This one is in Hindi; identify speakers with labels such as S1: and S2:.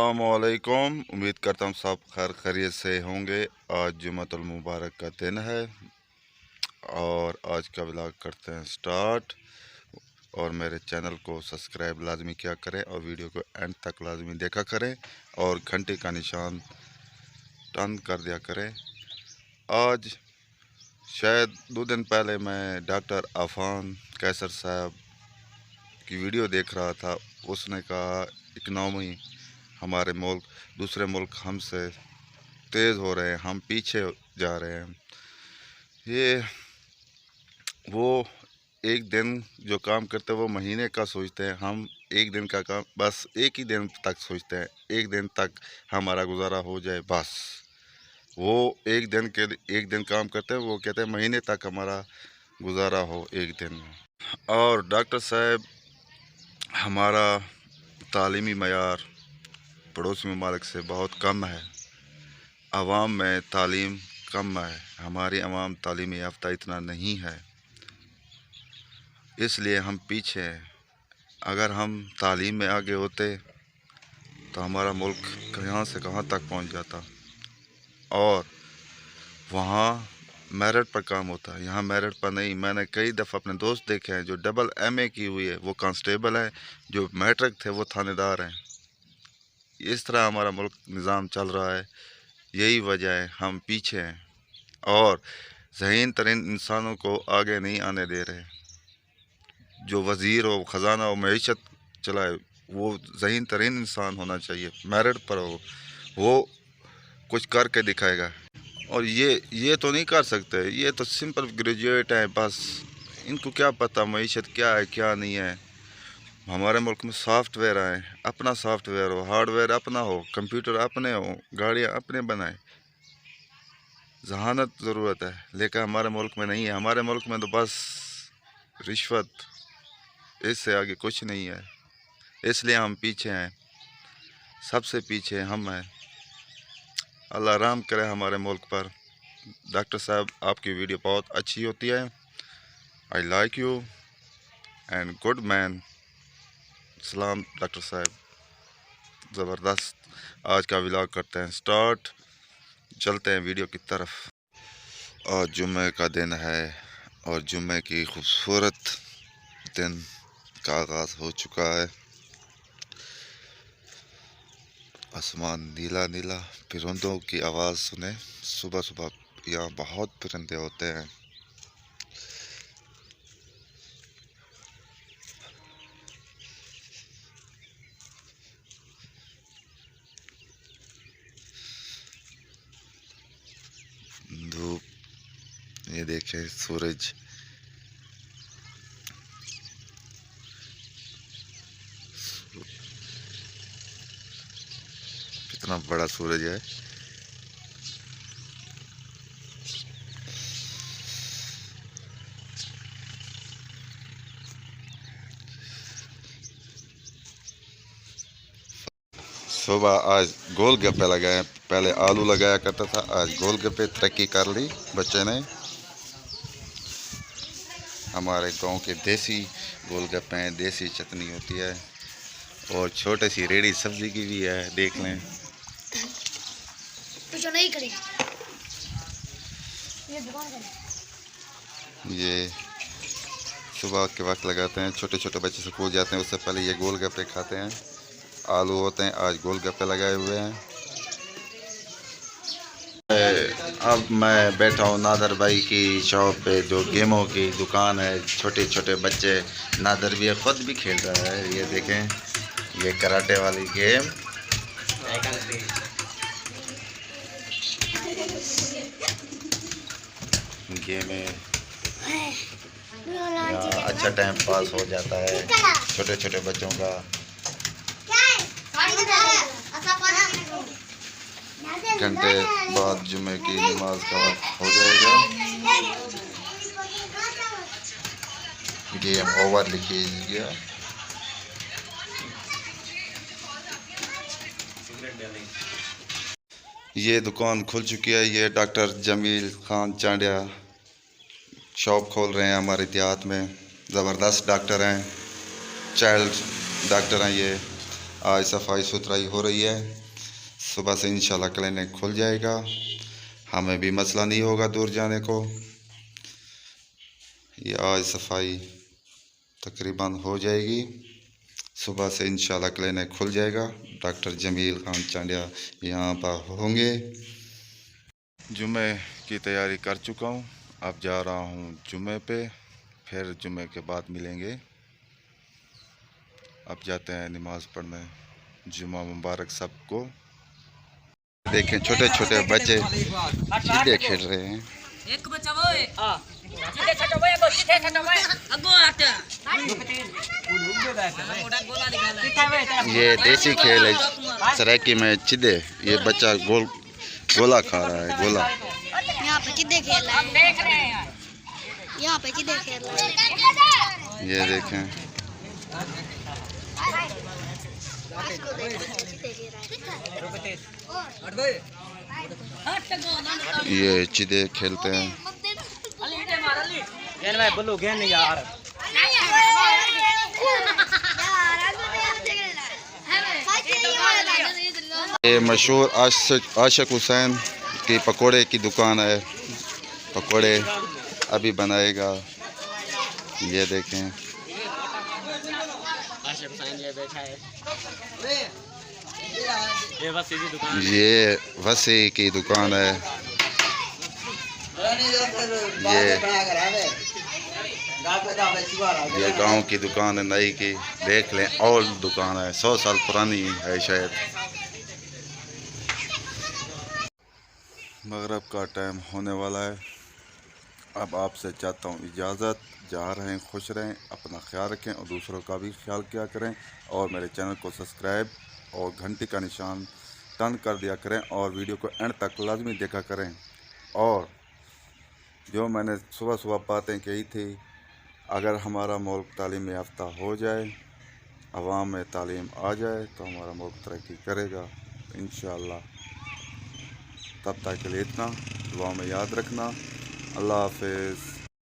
S1: अस्सलामुअलैकुम। उम्मीद करता हूँ सब खैर खैरियत से होंगे। आज जुम्मतुल मुबारक का दिन है और आज का व्लॉग करते हैं स्टार्ट। और मेरे चैनल को सब्सक्राइब लाजमी किया करें और वीडियो को एंड तक लाजमी देखा करें और घंटे का निशान टर्न कर दिया करें। आज शायद 2 दिन पहले मैं डॉक्टर आफान कैसर साहब की वीडियो देख रहा था। उसने कहा इकनॉमी हमारे मुल्क दूसरे मुल्क हमसे तेज़ हो रहे हैं, हम पीछे जा रहे हैं। ये वो एक दिन जो काम करते हैं वो महीने का सोचते हैं, हम एक दिन का काम बस एक ही दिन तक सोचते हैं, एक दिन तक हमारा गुजारा हो जाए बस। वो एक दिन काम करते हैं, वो कहते हैं महीने तक हमारा गुजारा हो एक दिन में। और डॉक्टर साहब हमारा तालीमी मयार पड़ोसी ममालिक से बहुत कम है, आवाम में तालीम कम है, हमारी आवाम तालीम याफ्ता इतना नहीं है, इसलिए हम पीछे हैं। अगर हम तालीम में आगे होते तो हमारा मुल्क कहाँ से कहाँ तक पहुँच जाता। और वहाँ मेरिट पर काम होता है, यहाँ मेरिट पर नहीं। मैंने कई दफ़ा अपने दोस्त देखे हैं जो डबल MA की हुई है वो कांस्टेबल हैं, जो मैट्रिक थे वो थानेदार हैं। इस तरह हमारा मुल्क निज़ाम चल रहा है, यही वजह है हम पीछे हैं और ज़हीन तरीन इंसानों को आगे नहीं आने दे रहे। जो वज़ीर हो, ख़जाना हो, मईशत चलाए, वो ज़हीन तरीन इंसान होना चाहिए, मेरिट पर हो, वो कुछ करके दिखाएगा। और ये तो नहीं कर सकते, ये तो सिंपल ग्रेजुएट हैं बस, इनको क्या पता मईशत क्या है क्या नहीं है। हमारे मुल्क में सॉफ्टवेयर आए, अपना सॉफ्टवेयर हो, हार्डवेयर अपना हो, कंप्यूटर अपने हो, गाड़ियाँ अपने बनाए। जहानत ज़रूरत है, लेकिन हमारे मुल्क में नहीं है। हमारे मुल्क में तो बस रिश्वत, इससे आगे कुछ नहीं है। इसलिए हम पीछे हैं, सबसे पीछे हम हैं। अल्लाह रहम करे हमारे मुल्क पर। डॉक्टर साहब आपकी वीडियो बहुत अच्छी होती है, I like you and good man. सलाम डॉक्टर साहब, ज़बरदस्त। आज का व्लॉग करते हैं स्टार्ट, चलते हैं वीडियो की तरफ। आज जुम्मे का दिन है और जुम्मे की खूबसूरत दिन का आगाज़ हो चुका है। आसमान नीला नीला, परिंदों की आवाज़ सुने। सुबह सुबह यहाँ बहुत परिंदे होते हैं। धूप, ये देखें सूरज, कितना बड़ा सूरज है। सुबह आज गोलगप्पे लगाए, पहले आलू लगाया करता था, आज गोलगप्पे तरक्की कर ली बच्चे ने। हमारे गांव के देसी गोलगप्पे हैं, देसी चटनी होती है और छोटी सी रेडी सब्जी की भी है, देख लें। तो नहीं करें। ये सुबह के वक्त लगाते हैं, छोटे छोटे बच्चे स्कूल जाते हैं उससे पहले ये गोलगप्पे खाते हैं। आलू होते हैं, आज गोलगप्पे लगाए हुए हैं। अब मैं बैठा हूँ नादर भाई की शॉप पे, जो गेमों की दुकान है। छोटे छोटे बच्चे, नादर भी खुद भी खेल रहा है। ये देखें, ये कराटे वाली गेम। में यहाँ अच्छा टाइम पास हो जाता है छोटे छोटे बच्चों का। घंटे बाद जुमे की नमाज का वक्त हो जाएगा। गेम ओवर लिखी गया। ये दुकान खुल चुकी है, ये डॉक्टर जमील खान चांडिया शॉप खोल रहे हैं हमारे देहात में। ज़बरदस्त डॉक्टर हैं, चाइल्ड डॉक्टर हैं ये। आज सफाई सुथराई हो रही है। सुबह से इंशाल्लाह क्लिनिक खुल जाएगा, हमें भी मसला नहीं होगा दूर जाने को। ये आज सफाई तकरीबन हो जाएगी, सुबह से इंशाल्लाह क्लिनिक खुल जाएगा। डॉक्टर जमील खान चांडिया यहाँ पर होंगे। जुमे की तैयारी कर चुका हूँ, अब जा रहा हूँ जुमे पे, फिर जुमे के बाद मिलेंगे। अब जाते हैं नमाज़ पढ़ने। जुमा मुबारक सबको। देखें छोटे छोटे बच्चे चिड़े खेल रहे हैं।
S2: एक बच्चा वो है सीधे खटो वो एगो सीधे खटो वो अगो आते
S1: ये देसी खेल है सरायकी में चिड़े। ये बच्चा गोला खा रहा है, गोला।
S3: यहाँ पे चिड़े खेल रहे हैं, देख रहे हैं यहाँ पे चिड़े खेल रहे हैं।
S1: ये देखें ये चिड़े खेलते हैं। ये मशहूर आशिक हुसैन की पकोड़े की दुकान है, पकोड़े अभी बनाएगा। ये देखें ये वसी की दुकान है। ये गांव की दुकान है, नई की देख लें। और दुकान है 100 साल पुरानी है शायद। मगरिब का टाइम होने वाला है। अब आपसे चाहता हूँ इजाज़त। जा रहें, खुश रहें, अपना ख्याल रखें और दूसरों का भी ख्याल किया करें। और मेरे चैनल को सब्सक्राइब और घंटी का निशान टर्न कर दिया करें और वीडियो को एंड तक लाजमी देखा करें। और जो मैंने सुबह सुबह बातें कही थी, अगर हमारा मुल्क तालीम याफ्ता हो जाए, अवाम में तालीम आ जाए, तो हमारा मुल्क तरक्की करेगा इंशाअल्लाह। तब तक के लिए इतना, दुआ में याद रखना। अल्लाह हाफ़िज़।